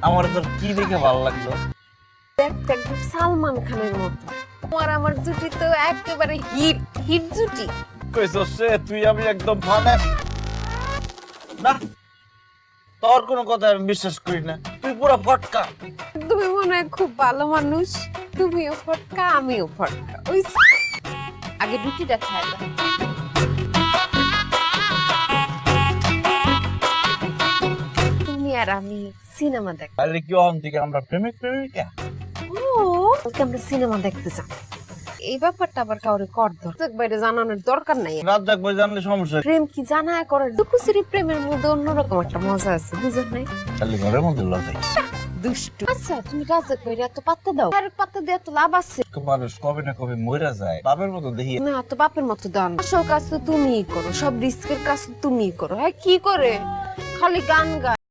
আমার তোর কি দেখে ভালো লাগলো? দেখতে একদম সালমান খানের মতো। তোমার আমার জুটি তো একেবারে হিট হিট জুটি। কইছস সে তুই আমি একদম ফানে না, তোর কোনো কথা আমি বিশ্বাস করি না, তুই পুরো ফটকা। তুমি মনে হয় খুব ভালো মানুষ, তুমিও ফটকা আমিও ফটকা। ওই আগে রুটিটা খাই দাও। তুমি আর আমি সিনেমা দেখ। তাহলে কি অন থেকে আমরা প্রেমিক প্রেমিকা? ও কালকে আমরা সিনেমা দেখতে যাব। এই ব্যাপারটা আবার কাউরে কর ধর বাইরে জানানোর দরকার নাই। রাত জাগবো জানলে সমস্যা। প্রেম কি জানায় করে? দুকুসিরি প্রেমের মধ্যে অন্যরকম একটা মজা আছে, বুঝেন নাই? তাহলে ঘরের মধ্যে লড়াই। দুষ্টু। আচ্ছা তুমি রাজা কইরা এত পাত্তা দাও, আর পাত্তা দিয়ে এত লাভ আছে? মানুষ কবে না কবে মরে যায়, বাপের মতো দেখি না তো বাপের মতো দাও না। সব কাজ তো তুমিই করো, সব রিস্কের কাজ তো তুমিই করো। হ্যাঁ কি করে খালি গান গায়।